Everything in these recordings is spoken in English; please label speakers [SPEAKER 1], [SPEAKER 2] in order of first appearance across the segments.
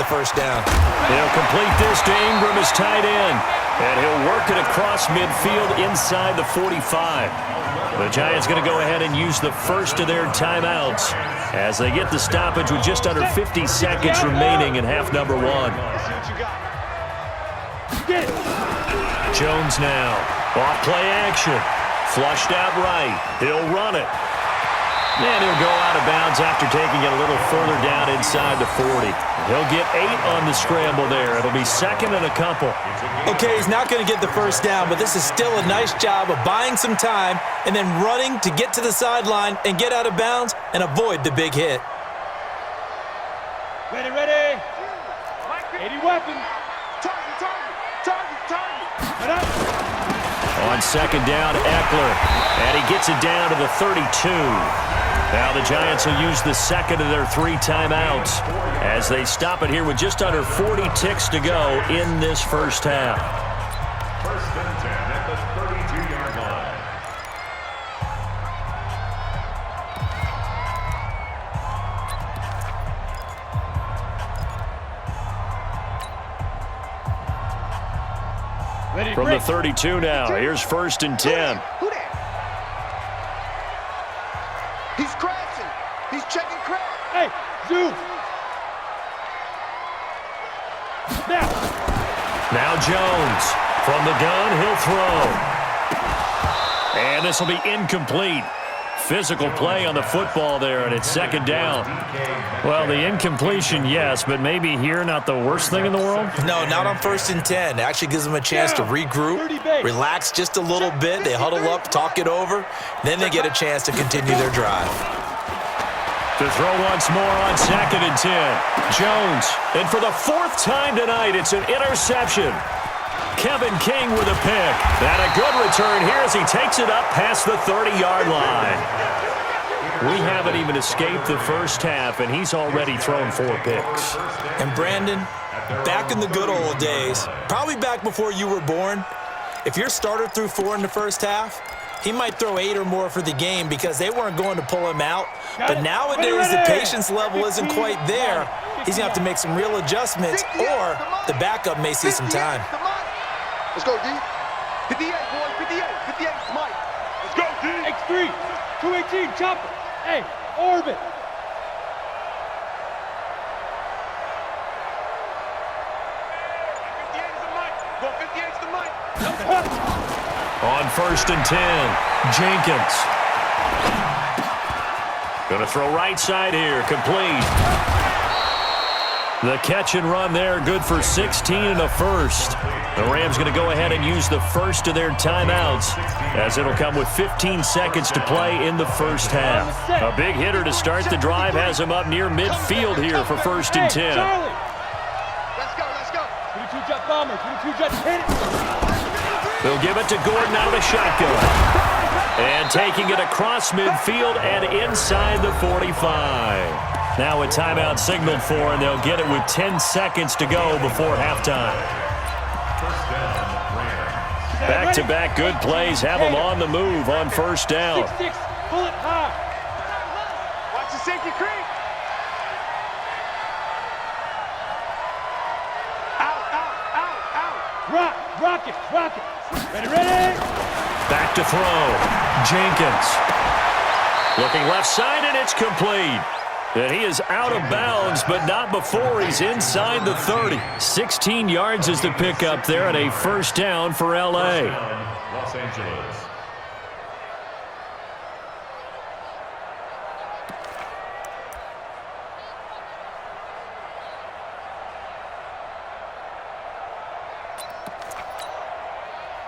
[SPEAKER 1] the first down.
[SPEAKER 2] He'll complete this to Ingram as tight end. And he'll work it across midfield inside the 45. The Giants going to go ahead and use the first of their timeouts as they get the stoppage with just under 50 seconds remaining in half number one. Jones now. Off play action. Flushed out right. He'll run it. And he'll go out of bounds after taking it a little further down inside the 40. He'll get 8 on the scramble there. It'll be second and a couple.
[SPEAKER 1] Okay, he's not going to get the first down, but this is still a nice job of buying some time and then running to get to the sideline and get out of bounds and avoid the big hit.
[SPEAKER 3] Ready, ready. 80 weapons. Target.
[SPEAKER 2] On second down, Eckler. And he gets it down to the 32. Now the Giants will use the second of their 3 timeouts as they stop it here with just under 40 ticks to go in this first half.
[SPEAKER 4] First and 10 at the 32-yard line.
[SPEAKER 3] Ready,
[SPEAKER 2] From the 32 now, here's first and 10.
[SPEAKER 5] Who that? He's crashing. He's checking crash.
[SPEAKER 3] Hey, Zeus.
[SPEAKER 2] Now Jones. From the gun, he'll throw. And this will be incomplete. Physical play on the football there, and it's second down. Well, the incompletion, yes, but maybe here not the worst thing in the world?
[SPEAKER 1] No, not on first and 10. It actually gives them a chance to regroup, relax just a little bit. They huddle up, talk it over. Then they get a chance to continue their drive.
[SPEAKER 2] To throw once more on second and 10. Jones. And for the 4th time tonight, it's an interception. Kevin King with a pick. And a good return here as he takes it up past the 30-yard line. We haven't even escaped the first half, and he's already thrown 4 picks.
[SPEAKER 1] And Brandon, back in the good old days, probably back before you were born, if your starter threw 4 in the first half, he might throw 8 or more for the game because they weren't going to pull him out. But nowadays, the patience level isn't quite there. He's going to have to make some real adjustments, or the backup may see some time.
[SPEAKER 5] Let's go, D. 58, boy. 58. 58 is Mike.
[SPEAKER 3] Let's go, D. X3. 218, chopper. Hey, orbit.
[SPEAKER 2] On first and 10, Jenkins. Going to throw right side here, complete. The catch and run there, good for 16 and a first. The Rams going to go ahead and use the first of their timeouts as it'll come with 15 seconds to play in the first half. A big hitter to start the drive has him up near midfield here for first and 10.
[SPEAKER 5] Let's go.
[SPEAKER 3] 22 jet bomber, 22 jet hit it.
[SPEAKER 2] They'll give it to Gordon out of the shotgun. And taking it across midfield and inside the 45. Now a timeout signaled for, and they'll get it with 10 seconds to go before halftime. Back-to-back good plays have them on the move on first down.
[SPEAKER 3] 6-6, pull it high.
[SPEAKER 5] Watch the safety creep.
[SPEAKER 3] Out. Rock it. Ready.
[SPEAKER 2] Back to throw. Jenkins. Looking left side, and it's complete. And he is out of bounds, but not before he's inside the 30. 16 yards is the pickup there, and a first down for L.A.
[SPEAKER 4] Los Angeles.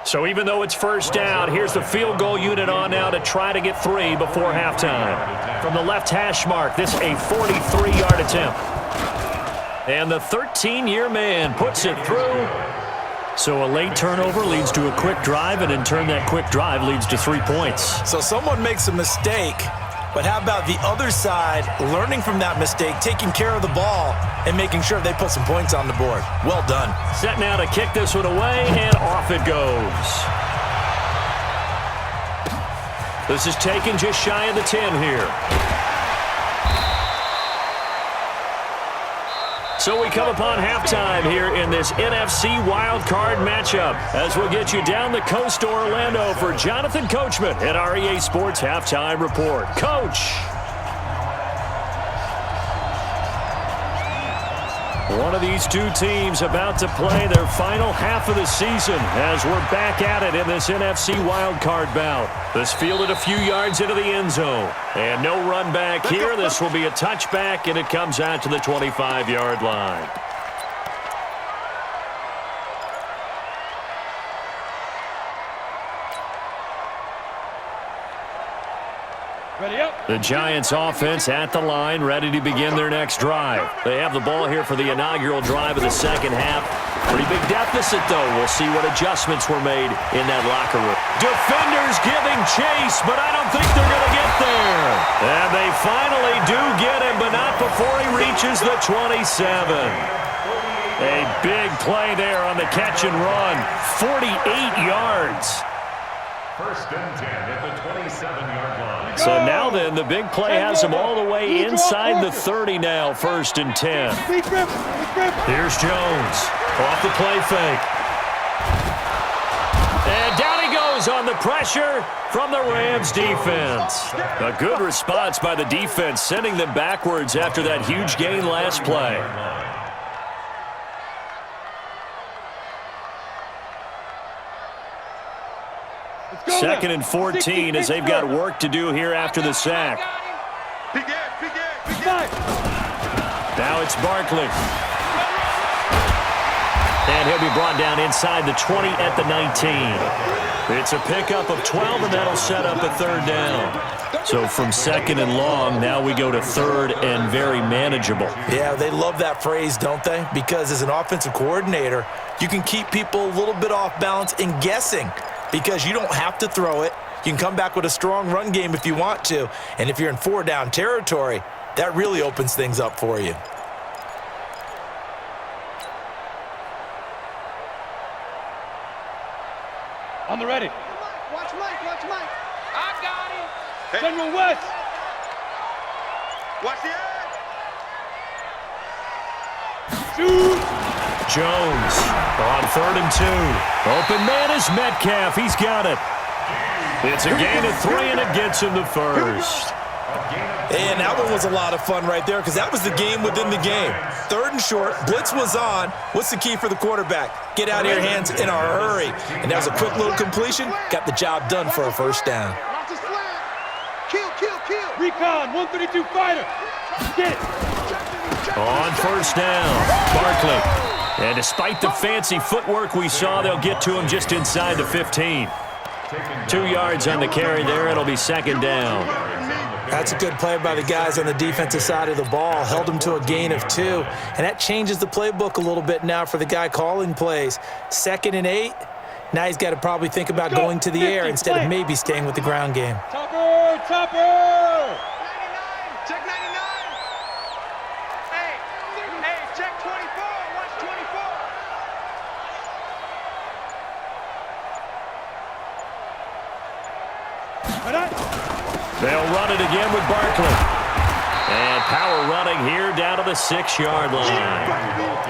[SPEAKER 2] So even though it's first down, here's the field goal unit on now to try to get 3 before halftime. From the left hash mark, this a 43-yard attempt. And the 13-year man puts it through. So a late turnover leads to a quick drive, and in turn that quick drive leads to 3 points.
[SPEAKER 1] So someone makes a mistake, but how about the other side learning from that mistake, taking care of the ball, and making sure they put some points on the board? Well done.
[SPEAKER 2] Set now to kick this one away, and off it goes. This is taken just shy of the 10 here. So we come upon halftime here in this NFC wildcard matchup as we'll get you down the coast to Orlando for Jonathan Coachman at our EA Sports Halftime Report. Coach. One of these two teams about to play their final half of the season as we're back at it in this NFC wildcard bout. This fielded a few yards into the end zone. And no run back here. This will be a touchback, and it comes out to the 25-yard line.
[SPEAKER 3] Ready up.
[SPEAKER 2] The Giants offense at the line, ready to begin their next drive. They have the ball here for the inaugural drive of the second half. Pretty big deficit, though. We'll see what adjustments were made in that locker room. Defenders giving chase, but I don't think they're going to get there. And they finally do get him, but not before he reaches the 27. A big play there on the catch and run. 48 yards.
[SPEAKER 4] First and 10 at the 27-yard line.
[SPEAKER 2] So now then, the big play has him all the way inside the 30 now, first and 10. Here's Jones off the play fake. And down he goes on the pressure from the Rams defense. A good response by the defense, sending them backwards after that huge gain last play. Second and 14 as they've got work to do here after the sack. Now it's Barkley. And he'll be brought down inside the 20 at the 19. It's a pickup of 12, and that'll set up a third down. So from second and long, now we go to third and very manageable.
[SPEAKER 1] Yeah, they love that phrase, don't they? Because as an offensive coordinator, you can keep people a little bit off balance and guessing. Because you don't have to throw it. You can come back with a strong run game if you want to. And if you're in four-down territory, that really opens things up for you.
[SPEAKER 3] On the ready.
[SPEAKER 5] Watch Mike, watch Mike.
[SPEAKER 3] I got him. General West.
[SPEAKER 5] Watch the edge.
[SPEAKER 3] Shoot.
[SPEAKER 2] Jones on third and 2. Open man is Metcalf. He's got it. It's a gain of 3, and it gets him the first.
[SPEAKER 1] And that one was a lot of fun right there because that was the game within the game. Third and short, blitz was on. What's the key for the quarterback? Get out of your hands in a hurry. And that was a quick little completion. Got the job done for a first down.
[SPEAKER 5] Watch the slam. Kill, kill, kill.
[SPEAKER 3] Recon, 132 fighter. Get it.
[SPEAKER 2] On first down, Barkley. And despite the fancy footwork we saw, they'll get to him just inside the 15. 2 yards on the carry there. It'll be second down.
[SPEAKER 1] That's a good play by the guys on the defensive side of the ball. Held them to a gain of 2. And that changes the playbook a little bit now for the guy calling plays. 2nd and 8. Now he's got to probably think about going to the air instead of maybe staying with the ground game.
[SPEAKER 3] Topper, topper.
[SPEAKER 5] 99. Check 99. Hey, check 24. Watch 24.
[SPEAKER 2] They'll run it again with Barkley. And power running here down to the 6-yard line.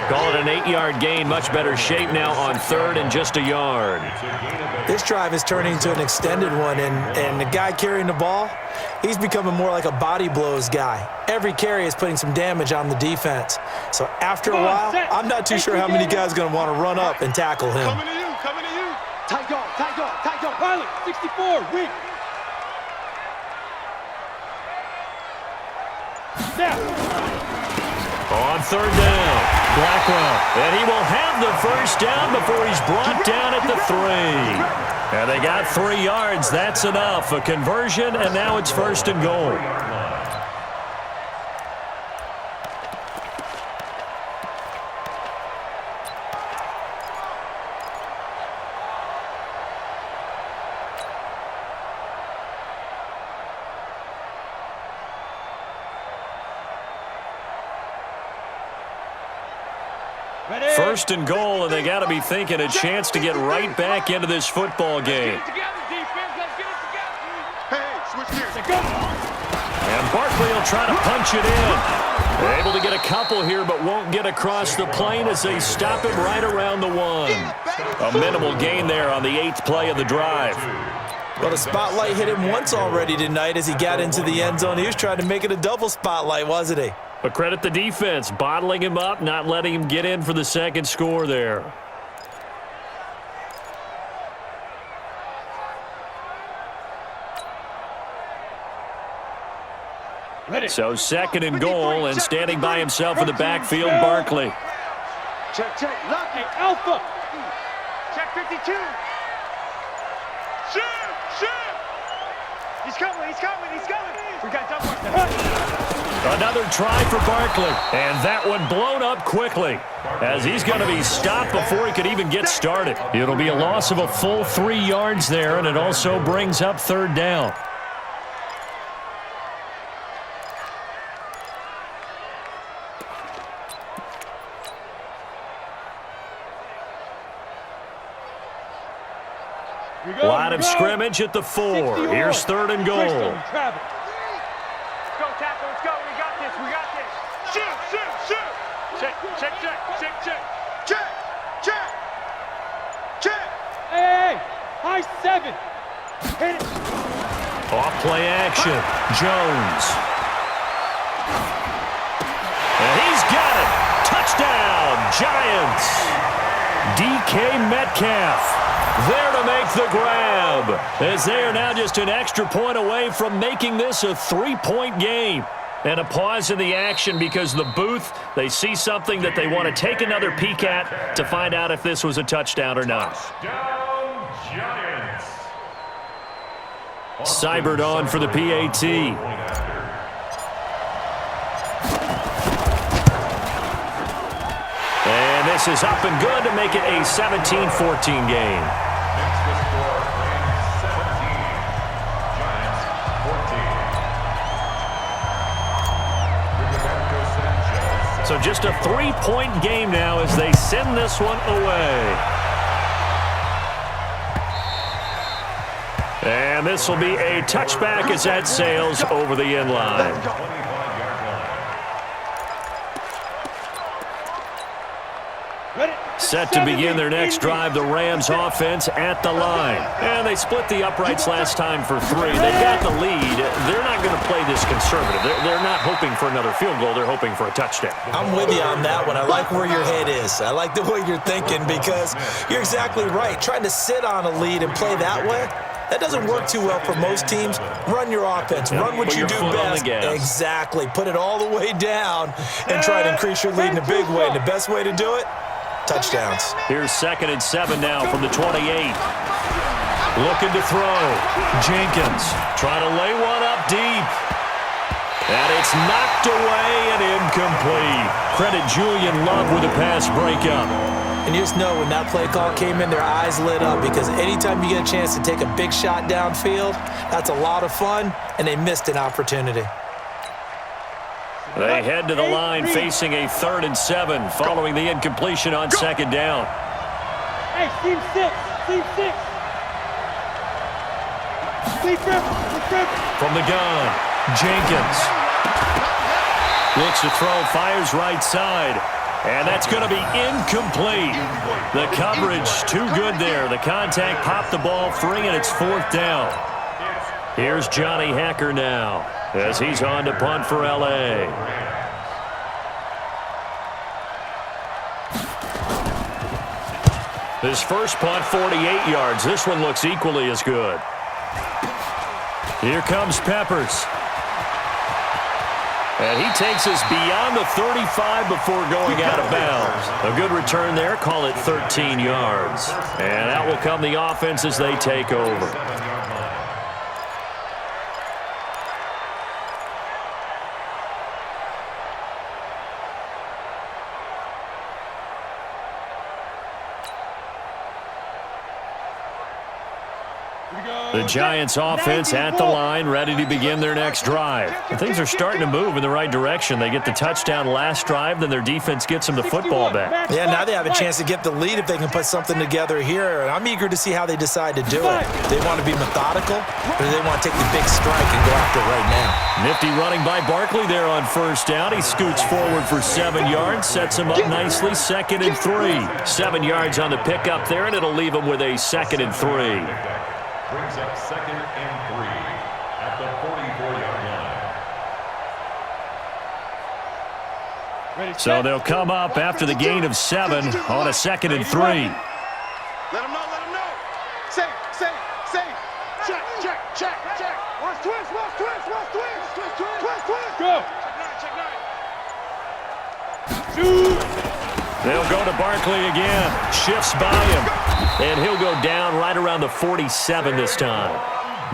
[SPEAKER 2] Call it an 8-yard gain. Much better shape now on third and just a yard.
[SPEAKER 1] This drive is turning into an extended one, and the guy carrying the ball, he's becoming more like a body blows guy. Every carry is putting some damage on the defense. So after a while, I'm not too sure how many guys are going to want to run up and tackle him.
[SPEAKER 5] Coming to you, coming to you. Tight dog, tight dog, tight dog.
[SPEAKER 3] Pilot, 64, weak. Snap.
[SPEAKER 2] On third down, Blackwell. And he will have the first down before he's brought down at the 3. And they got 3 yards. That's enough. A conversion, and now it's first and goal. First and goal, and they got to be thinking a chance to get right back into this football game.
[SPEAKER 5] Hey, switch gears.
[SPEAKER 2] And Barkley will try to punch it in. Able to get a couple here, but won't get across the plane as they stop him right around the 1. A minimal gain there on the 8th play of the drive.
[SPEAKER 1] Well, the spotlight hit him once already tonight as he got into the end zone. He was trying to make it a double spotlight, wasn't he?
[SPEAKER 2] But credit the defense, bottling him up, not letting him get in for the second score there. So 2nd and goal, and standing by himself in the backfield, Barkley.
[SPEAKER 5] Check, check. Lock.
[SPEAKER 3] Hey, Alpha.
[SPEAKER 5] Check 52. Shoot, shoot. He's coming, he's coming, he's coming. We got double.
[SPEAKER 2] Another try for Barkley, and that one blown up quickly as he's going to be stopped before he could even get started. It'll be a loss of a full 3 yards there, and it also brings up 3rd down. Line of scrimmage at the 4. Here's 3rd and goal.
[SPEAKER 5] Let's go, tackle, let's go. We got this, we got this. Shoot, shoot, shoot. Check, check, check, check, check. Check, check, check.
[SPEAKER 3] Hey, high 7. Hit it.
[SPEAKER 2] Off play action. Jones. And he's got it. Touchdown, Giants. DK Metcalf there to make the grab, as they are now just an extra point away from making this a 3-point game. And a pause in the action because the booth, they see something that they want to take another peek at to find out if this was a touchdown or not.
[SPEAKER 4] Touchdown, Giants.
[SPEAKER 2] Seibert on for the PAT. And this is up and good to make it a 17-14 game.
[SPEAKER 4] Next to score, Rams 17, Giants 14.
[SPEAKER 2] So just a 3-point game now as they send this one away. And this will be a touchback as that sails over the end line. Set to begin their next drive, the Rams offense at the line. And they split the uprights last time for 3. They've got the lead. They're not going to play this conservative. They're not hoping for another field goal. They're hoping for a touchdown.
[SPEAKER 1] I'm with you on that one. I like where your head is. I like the way you're thinking because you're exactly right. Trying to sit on a lead and play that way, that doesn't work too well for most teams. Run your offense. Run what you do best. Exactly. Put it all the way down and try to increase your lead in a big way. And the best way to do it, touchdowns.
[SPEAKER 2] Here's 2nd and 7 now from the 28. Looking to throw. Jenkins trying to lay one up deep. And it's knocked away and incomplete. Credit Julian Love with a pass breakup.
[SPEAKER 1] And you just know when that play call came in, their eyes lit up because anytime you get a chance to take a big shot downfield, that's a lot of fun, and they missed an opportunity.
[SPEAKER 2] They head to the line facing a 3rd and 7 following the incompletion on 2nd down.
[SPEAKER 3] Hey, team 6. Team 6. Team 7.
[SPEAKER 2] From the gun, Jenkins. Looks to throw, fires right side. And that's going to be incomplete. The coverage too good there. The contact popped the ball free, and it's 4th down. Here's Johnny Hacker now as he's on to punt for L.A. His first punt, 48 yards. This one looks equally as good. Here comes Peppers. And he takes us beyond the 35 before going out of bounds. A good return there. Call it 13 yards. And out will come the offense as they take over. The Giants offense at the line, ready to begin their next drive. And things are starting to move in the right direction. They get the touchdown last drive, then their defense gets them the football back.
[SPEAKER 1] Yeah, now they have a chance to get the lead if they can put something together here. And I'm eager to see how they decide to do it. They want to be methodical, or do they want to take the big strike and go after it right now?
[SPEAKER 2] Nifty running by Barkley there on first down. He scoots forward for 7 yards, sets him up nicely, 2nd and 3. 7 yards on the pickup there, and it'll leave him with a 2nd and 3.
[SPEAKER 4] Brings up 2nd and 3 at the 44-yard line.
[SPEAKER 2] So they'll come up after the gain of 7 on a 2nd and 3.
[SPEAKER 5] Let him know, let him know. Safe. Check. Where's twist.
[SPEAKER 3] Go.
[SPEAKER 5] Check 9.
[SPEAKER 3] Shoot.
[SPEAKER 2] They'll go to Barkley again. Shifts by him. And he'll go down right around the 47 this time.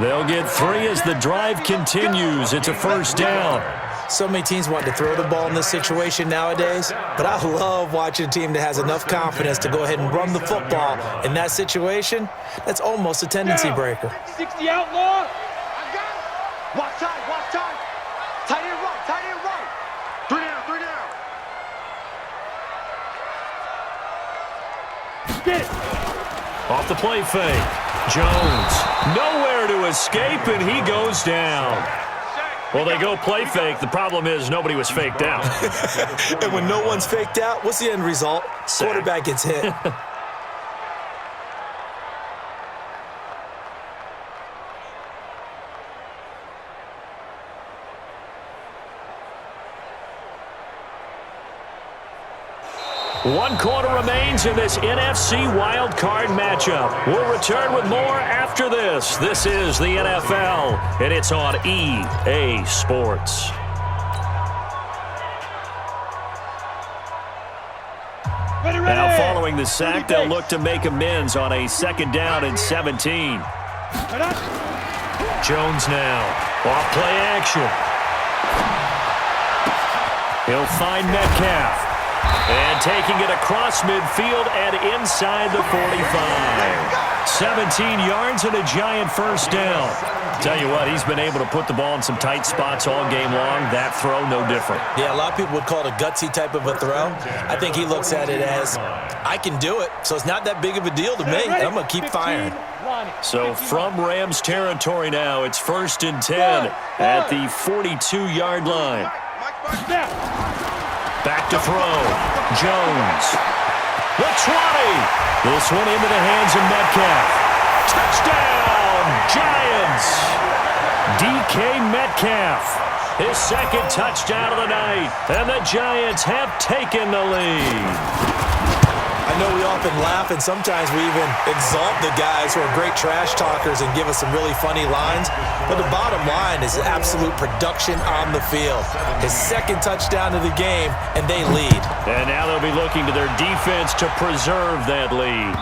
[SPEAKER 2] They'll get 3 as the drive continues. It's a first down.
[SPEAKER 1] So many teams want to throw the ball in this situation nowadays, but I love watching a team that has enough confidence to go ahead and run the football. In that situation, that's almost a tendency breaker.
[SPEAKER 3] 60 outlaw.
[SPEAKER 5] I got it. Watch time. Tight end right. 3 down.
[SPEAKER 3] Get it.
[SPEAKER 2] Off the play fake. Jones. Nowhere to escape, and he goes down. Well, they go play fake. The problem is nobody was faked out.
[SPEAKER 1] And when no one's faked out, what's the end result? Quarterback gets hit.
[SPEAKER 2] One quarter remains in this NFC wildcard matchup. We'll return with more after this. This is the NFL, and it's on EA Sports.
[SPEAKER 3] Ready.
[SPEAKER 2] Now following the sack, they'll look to make amends on a 2nd down and 17. Jones now. Off play action. He'll find Metcalf. And taking it across midfield and inside the 45. 17 yards and a giant first down. Tell you what, he's been able to put the ball in some tight spots all game long. That throw, no different.
[SPEAKER 1] Yeah, a lot of people would call it a gutsy type of a throw. I think he looks at it as, I can do it, so it's not that big of a deal to me. I'm going to keep firing.
[SPEAKER 2] So from Rams territory now, it's 1st and 10 at the 42-yard line. Back to throw. Jones. The 20. This one into the hands of Metcalf. Touchdown, Giants. DK Metcalf. His 2nd touchdown of the night. And the Giants have taken the lead.
[SPEAKER 1] I know we often laugh, and sometimes we even exalt the guys who are great trash talkers and give us some really funny lines. But the bottom line is absolute production on the field. His 2nd touchdown of the game, and they lead.
[SPEAKER 2] And now they'll be looking to their defense to preserve that lead.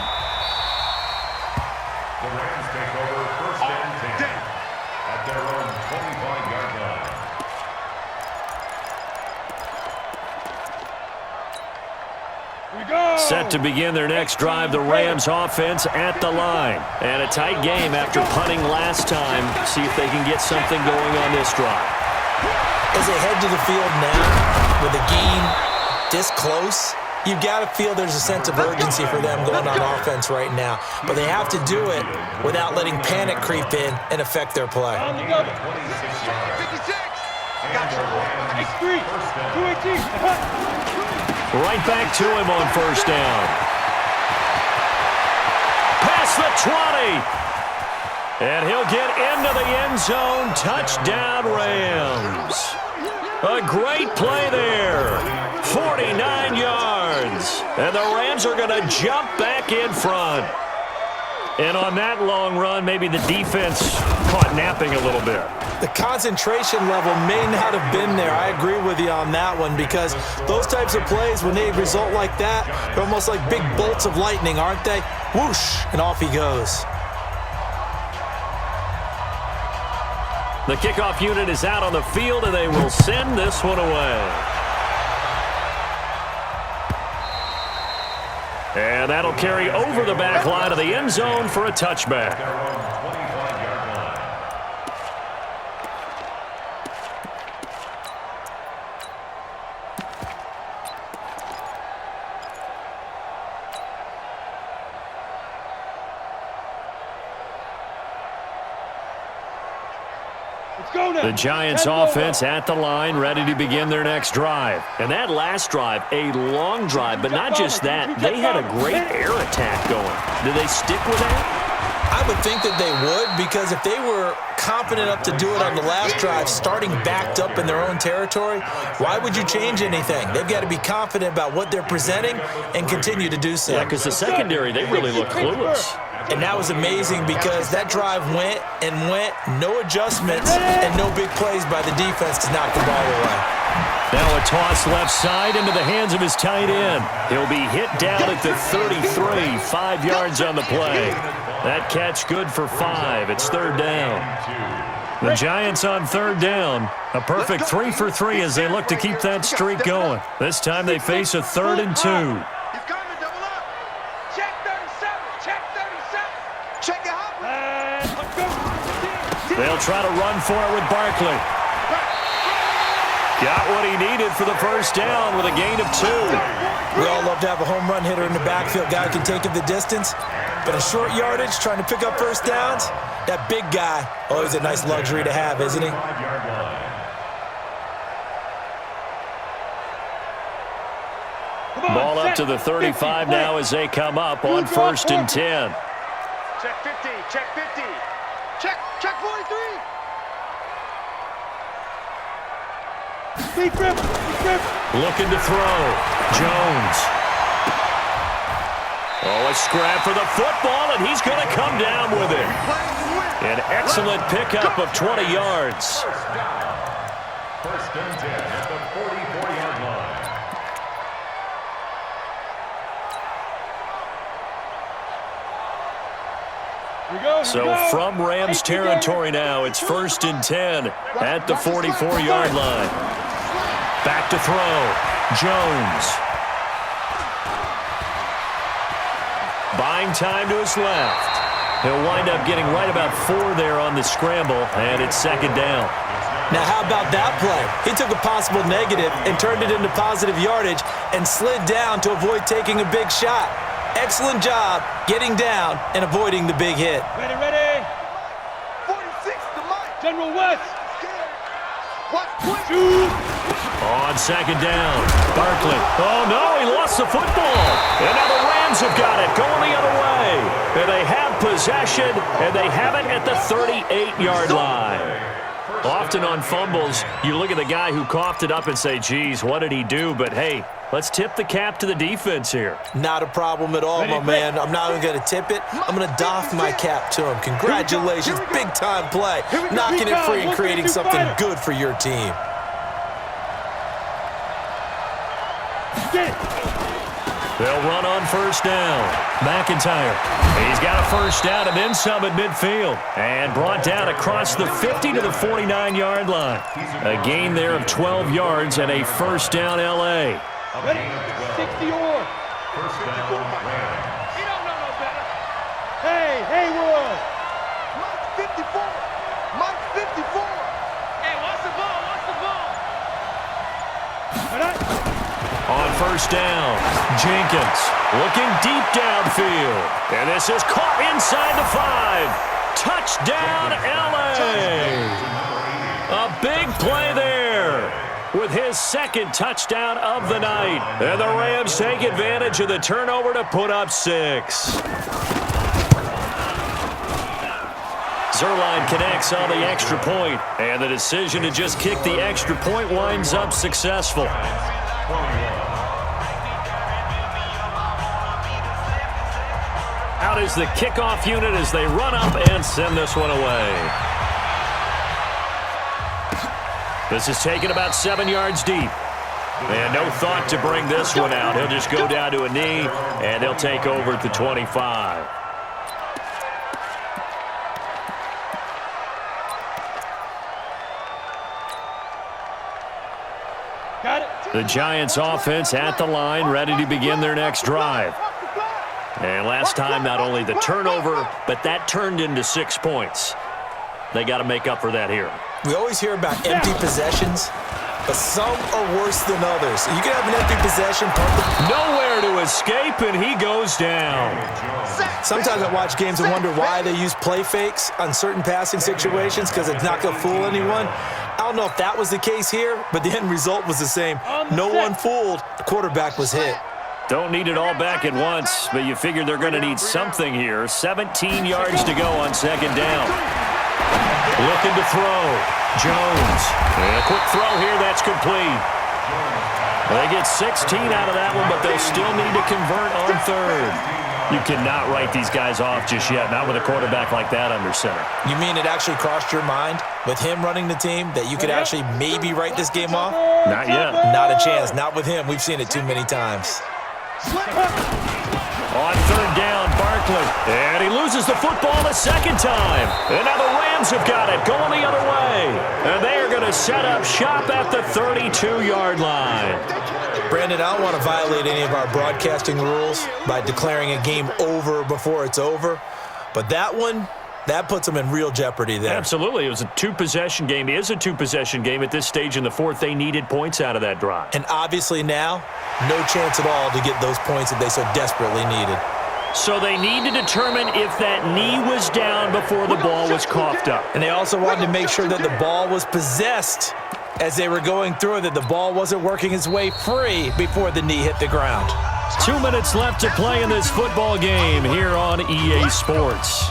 [SPEAKER 4] The Rams take over 1st and 10 at their own 25-yard line.
[SPEAKER 2] Set to begin their next drive, the Rams offense at the line. And a tight game after punting last time. See if they can get something going on this drive.
[SPEAKER 1] As they head to the field now, with a game this close, you've got to feel there's a sense of urgency for them going on offense right now. But they have to do it without letting panic creep in and affect their play.
[SPEAKER 5] 56.
[SPEAKER 3] X3. 218.
[SPEAKER 2] Right back to him on first down. Past the 20. And he'll get into the end zone. Touchdown, Rams. A great play there. 49 yards. And the Rams are going to jump back in front. And on that long run, maybe the defense caught napping a little bit.
[SPEAKER 1] The concentration level may not have been there. I agree with you on that one, because those types of plays, when they result like that, they're almost like big bolts of lightning, aren't they? Whoosh, and off he goes.
[SPEAKER 2] The kickoff unit is out on the field, and they will send this one away. And that'll carry over the back line of the end zone for a touchback.
[SPEAKER 3] Let's go now.
[SPEAKER 2] The Giants offense at the line, ready to begin their next drive. And that last drive, a long drive, but not just that. They had a great air attack going. Do they stick with that?
[SPEAKER 1] I would think that they would, because if they were confident enough to do it on the last drive, starting backed up in their own territory, why would you change anything? They've got to be confident about what they're presenting and continue to do so.
[SPEAKER 2] Yeah, because the secondary, they really look clueless.
[SPEAKER 1] And that was amazing because that drive went and went, no adjustments, and no big plays by the defense to knock the ball away.
[SPEAKER 2] Now a toss left side into the hands of his tight end. He'll be hit down at the 33, 5 yards on the play. That catch good for 5. It's third down. The Giants on third down. A perfect 3 for 3 as they look to keep that streak going. This time they face a 3rd and 2. They'll try to run for it with Barkley. Got what he needed for the first down with a gain of 2.
[SPEAKER 1] We all love to have a home run hitter in the backfield, guy who can take it the distance. But a short yardage, trying to pick up first downs, that big guy, always a nice luxury to have, isn't he?
[SPEAKER 2] Ball up to the 35 now as they come up on 1st and 10.
[SPEAKER 5] Check 50, check 50. Check 43.
[SPEAKER 2] Looking to throw. Jones. Oh, a scrap for the football, and he's going to come down with it. An excellent pickup of 20 yards.
[SPEAKER 4] First and 10 at the 44-yard line.
[SPEAKER 2] So from Rams territory now, it's 1st and 10 at the 44-yard line. Back to throw. Jones. Buying time to his left. He'll wind up getting right about 4 there on the scramble, and it's 2nd down.
[SPEAKER 1] Now, how about that play? He took a possible negative and turned it into positive yardage and slid down to avoid taking a big shot. Excellent job getting down and avoiding the big hit.
[SPEAKER 3] Ready. 46 to Mike. General West. Shoot.
[SPEAKER 2] On 2nd down, Barkley. Oh, no, he lost the football. And now the Rams have got it, going the other way. And they have possession, and they have it at the 38-yard line. Often on fumbles, you look at the guy who coughed it up and say, geez, what did he do? But, hey, let's tip the cap to the defense here.
[SPEAKER 1] Not a problem at all, my man. I'm not even going to tip it. I'm going to doff my cap to him. Congratulations. Big-time play. Knocking it free and creating something good for your team.
[SPEAKER 2] They'll run on 1st down. McIntyre. He's got a first down and then some at midfield. And brought down across the 50 to the 49-yard line. A gain there of 12 yards and a 1st down L.A.
[SPEAKER 3] Ready? 60 or.
[SPEAKER 4] First down, Rams.
[SPEAKER 5] He don't know no better.
[SPEAKER 3] Hey, Haywood.
[SPEAKER 5] Mike 54. Mike 54. Hey, watch the ball. Watch the ball.
[SPEAKER 2] On 1st down, Jenkins looking deep downfield. And this is caught inside the 5. Touchdown, L.A. A big play there with his 2nd touchdown of the night. And the Rams take advantage of the turnover to put up 6. Zerline connects on the extra point, and the decision to just kick the extra point winds up successful. Out is the kickoff unit as they run up and send this one away. This is taken about 7 yards deep. And no thought to bring this one out. He'll just go down to a knee, and they'll take over at the 25. The Giants offense at the line, ready to begin their next drive. And last time, not only the turnover, but that turned into 6 points. They got to make up for that here.
[SPEAKER 1] We always hear about empty possessions. but some are worse than others. You can have an empty possession.
[SPEAKER 2] Nowhere to escape, and he goes down.
[SPEAKER 1] Sometimes I watch games and wonder why they use play fakes on certain passing situations because it's not going to fool anyone. I don't know if that was the case here, but the end result was the same. No one fooled. The quarterback was hit.
[SPEAKER 2] Don't need it all back at once, but you figure they're going to need something here. 17 yards to go on second down. Looking to throw. Jones. And a quick throw here. That's complete. They get 16 out of that one, but they'll still need to convert on third. You cannot write these guys off just yet, not with a quarterback like that under center.
[SPEAKER 1] You mean it actually crossed your mind with him running the team that you could actually maybe write this game off?
[SPEAKER 2] Not yet.
[SPEAKER 1] Not a chance. Not with him. We've seen it too many times.
[SPEAKER 2] On third down, Barkley. And he loses the football a second time. And now the Rams have got it, going the other way. And they are going to set up shop at the 32-yard line.
[SPEAKER 1] Brandon, I don't want to violate any of our broadcasting rules by declaring a game over before it's over. But that one, that puts them in real jeopardy there.
[SPEAKER 2] Absolutely. It was a two-possession game. It is a two-possession game at this stage in the fourth. They needed points out of that drive.
[SPEAKER 1] And obviously now, no chance at all to get those points that they so desperately needed.
[SPEAKER 2] So they need to determine if that knee was down before the ball was coughed up.
[SPEAKER 1] And they also wanted to make sure that the ball was possessed as they were going through it, that the ball wasn't working its way free before the knee hit the ground.
[SPEAKER 2] 2 minutes left to play in this football game here on EA Sports.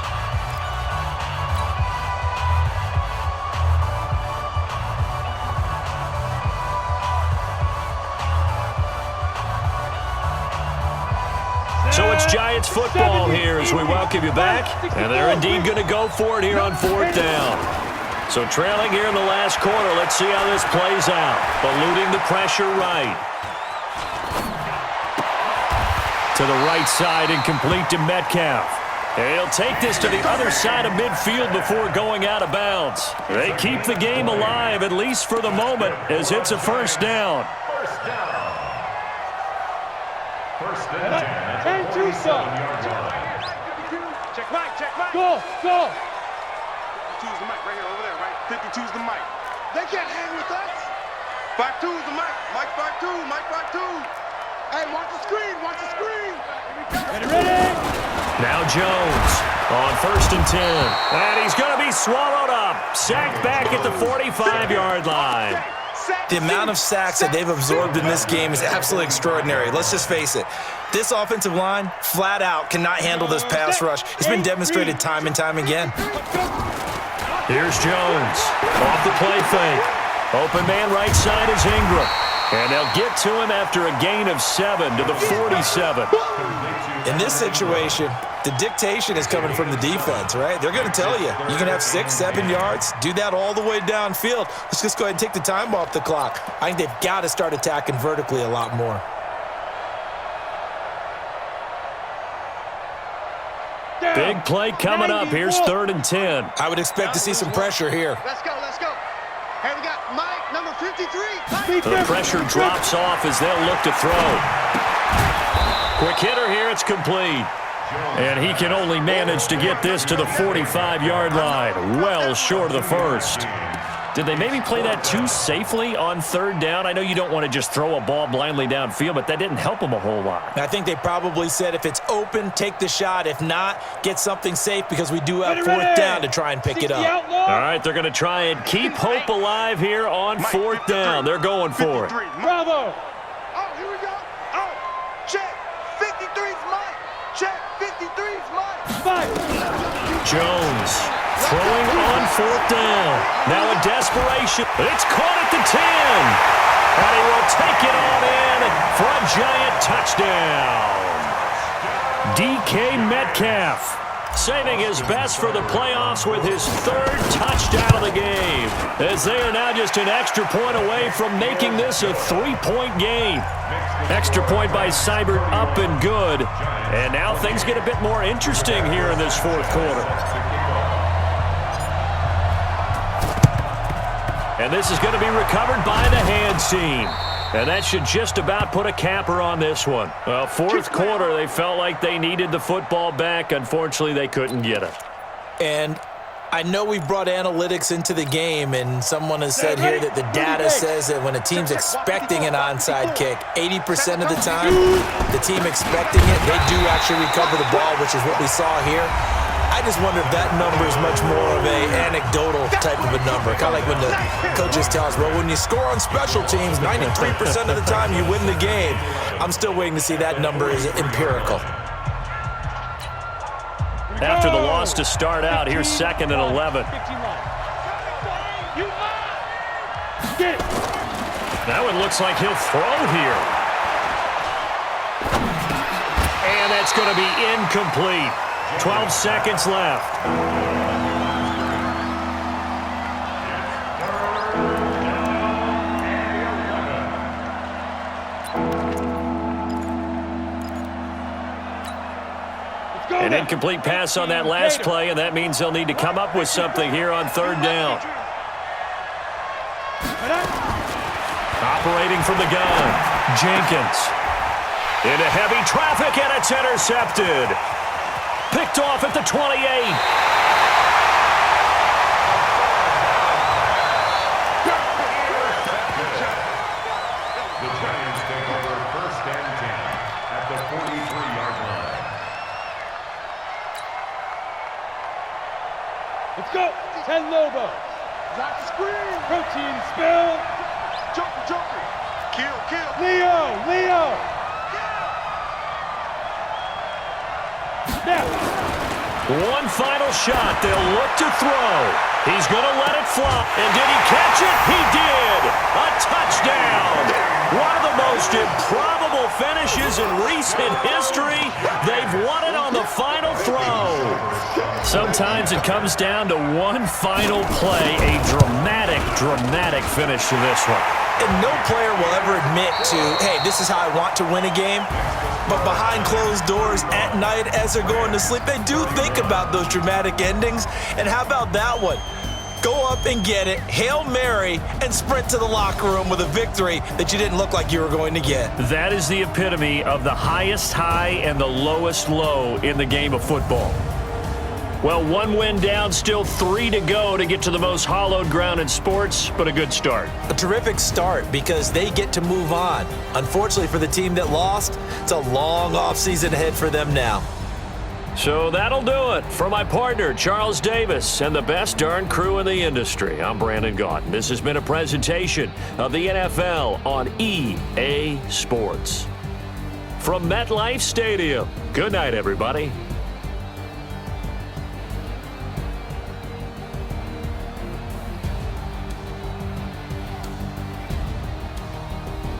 [SPEAKER 2] So it's Giants football here as we welcome you back. And they're indeed going to go for it here on fourth down. So trailing here in the last quarter. Let's see how this plays out. Eluding the pressure right. To the right side and complete to Metcalf. And he'll take this to the other side of midfield before going out of bounds. They keep the game alive, at least for the moment, as it's a first down.
[SPEAKER 4] First and 10.
[SPEAKER 3] And two, son.
[SPEAKER 5] Check Mike, check Mike.
[SPEAKER 3] Go, go.
[SPEAKER 5] 52's the mic right here, over there, right? 52's the mic. They can't hang with us. 52's the mic. Mike 52, Mike 52. Hey, watch the screen, watch the screen.
[SPEAKER 3] Ready?
[SPEAKER 2] Now Jones on first and 10. And he's going to be swallowed up. Sacked back at the 45-yard line.
[SPEAKER 1] The amount of sacks that they've absorbed in this game is absolutely extraordinary. Let's just face it. This offensive line, flat out, cannot handle this pass rush. It's been demonstrated time and time again.
[SPEAKER 2] Here's Jones. Off the play fake. Open man right side is Ingram. And they'll get to him after a gain of 7 to the 47.
[SPEAKER 1] In this situation, the dictation is coming from the defense, right? They're going to tell you, you can have 6, 7 yards, do that all the way downfield. Let's just go ahead and take the time off the clock. I think they've got to start attacking vertically a lot more.
[SPEAKER 2] Big play coming up. Here's third and 10.
[SPEAKER 1] I would expect to see some pressure here.
[SPEAKER 5] Let's go, let's go. Hey, we got Mike, number 53.
[SPEAKER 2] The pressure drops off as they'll look to throw. Quick hitter here. It's complete. And he can only manage to get this to the 45-yard line. Well short of the first. Did they maybe play that too safely on third down? I know you don't want to just throw a ball blindly downfield, but that didn't help them a whole lot.
[SPEAKER 1] I think they probably said if it's open, take the shot. If not, get something safe because we do have fourth down to try and pick it up.
[SPEAKER 2] All right, they're going to try and keep hope alive here on fourth down. They're going for it.
[SPEAKER 3] Bravo.
[SPEAKER 5] Oh, here we go. Oh, check. 53's Mike. Check. 53's Mike.
[SPEAKER 3] Five.
[SPEAKER 2] Jones throwing on fourth down. Now in desperation. It's caught at the 10. And he will take it on in for a giant touchdown. DK Metcalf saving his best for the playoffs with his third touchdown of the game, as they are now just an extra point away from making this a 3-point game. Extra point by Seibert up and good. And now things get a bit more interesting here in this fourth quarter. And this is going to be recovered by the hands team. And that should just about put a capper on this one. Well, fourth quarter, they felt like they needed the football back. Unfortunately, they couldn't get it.
[SPEAKER 1] And I know we've brought analytics into the game, and someone has said here that the data says that when a team's expecting an onside kick, 80% of the time, the team expecting it, they do actually recover the ball, which is what we saw here. I just wonder if that number is much more of a anecdotal type of a number, kind of like when the coaches tell us, well, when you score on special teams, 93% of the time you win the game. I'm still waiting to see that number is empirical.
[SPEAKER 2] After the loss to start out, here's 2nd and 11. Now it looks like he'll throw here. And that's going to be incomplete. 12 seconds left. An incomplete pass on that last play, and that means they'll need to come up with something here on 3rd down. Operating from the gun, Jenkins. Into heavy traffic, and it's intercepted. Picked off at the 28.
[SPEAKER 4] The Giants take over 1st and 10 at the 43-yard line.
[SPEAKER 3] Let's go. 10 Lobo.
[SPEAKER 5] Drop the screen.
[SPEAKER 3] Protein spill.
[SPEAKER 5] Joker. Kill.
[SPEAKER 3] Leo. Now.
[SPEAKER 2] One final shot. They'll look to throw. He's going to let it fly. And did he catch it? He did. A touchdown. One of the most improbable finishes in recent history. They've won it on the final throw. Sometimes it comes down to one final play. A dramatic finish to this one.
[SPEAKER 1] And no player will ever admit to, hey, this is how I want to win a game. But behind closed doors at night as they're going to sleep, they do think about those dramatic endings. And how about that one? Go up and get it, Hail Mary, and sprint to the locker room with a victory that you didn't look like you were going to get.
[SPEAKER 2] That is the epitome of the highest high and the lowest low in the game of football. Well, 1 win down, still 3 to go to get to the most hallowed ground in sports, but a good start.
[SPEAKER 1] A terrific start because they get to move on. Unfortunately for the team that lost, it's a long offseason ahead for them now.
[SPEAKER 2] So that'll do it. For my partner, Charles Davis, and the best darn crew in the industry, I'm Brandon Gaudin. This has been a presentation of the NFL on EA Sports. From MetLife Stadium, good night, everybody.